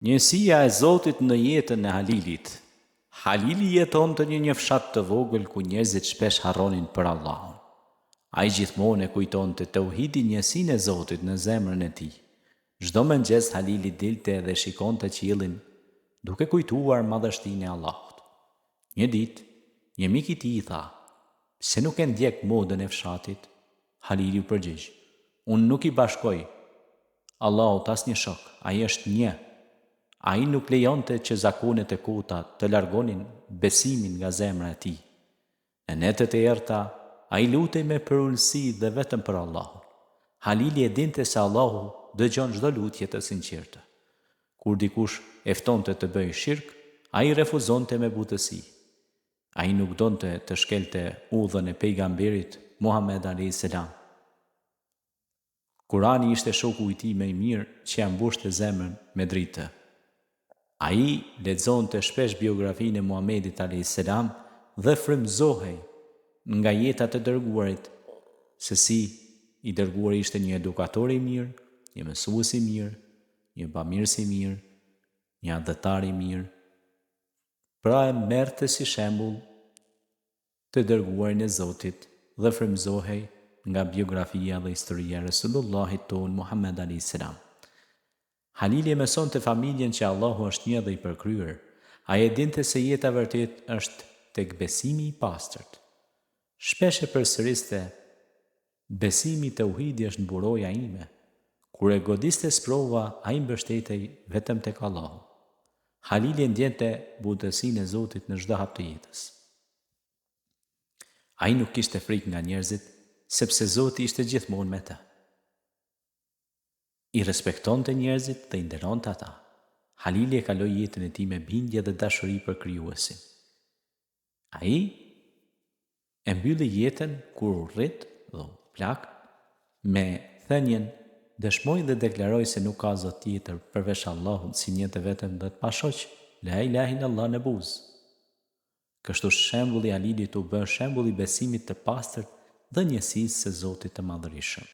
Njësia e Zotit në jetën e Halilit. Halili jeton të një fshat të vogël ku njerëzit shpesh harronin për Allahun. Ai gjithmonë e kujton të tauhidin, njësinë e Zotit në zemrën e tij. Çdo mëngjes Halili dilte dhe shikonte qiellin, duke kujtuar madhështinë e Allahut. Një ditë, një mik i tij i tha: "Pse nuk e ndjek modën e fshatit?" Halili u përgjigj: "Unë nuk i bashkoj Allahut asnjë shok, ai është një. Ai nuk lejonte që zakonet e kota të largonin besimin nga zemra e tij. Në netët e errta, ai lutej me përullësi dhe vetëm për Allahun. Halili e dinte se Allahu dëgjon çdo lutje të sinqertë. Kur dikush e ftonte të bëjë shirk, ai refuzonte me butësi. Ai nuk donte të shkelte udhën e pejgamberit Muhammed a.s. Kurani ishte shoku i tij më i mirë që ja mbushte zemrën me dritë. Ai lexonte shpesh biografinë e Muhamedit a.s. dhe frymëzohej nga jeta e dërguarit, se si i dërguari ishte një edukator i mirë, një mësues i mirë, një bamirës i mirë, një adhëtar i mirë. Pra e merrte si shembull të dërguarin e Zotit dhe frymëzohej nga biografia dhe historia e Resulullahit ton Muhammed a.s. Halili e mësonte familjen që Allahu është një dhe i përkryer. Ai e dinte se jeta vërtet është tek besimi i pastërt. Shpesh e përsëriste: "Besimi i tauhidi është mburoja ime." Kur e godiste sprova, ai mbështetej vetëm tek Allahu. Halili ndjente butësinë e Zotit në çdo hap të jetës. Ai nuk kishte frikë nga njerëzit, sepse Zoti ishte gjithmonë me të. I respektonte njerëzit dhe i nderonte ata. Halili e kaloi jetën e tij me bindje dhe dashuri për Krijuesin. Ai e mbylli jetën kur u rrit dhe u plak me thënien: "Dëshmoj dhe deklaroj se nuk ka Zot tjetër përveç Allahut, si një të vetëm dhe të pashoq, la ilaha illallah në buzë." Kështu shembulli i Halilit u bë shembull i besimit të pastërt dhe njësisë së Zotit të Madhërisëm.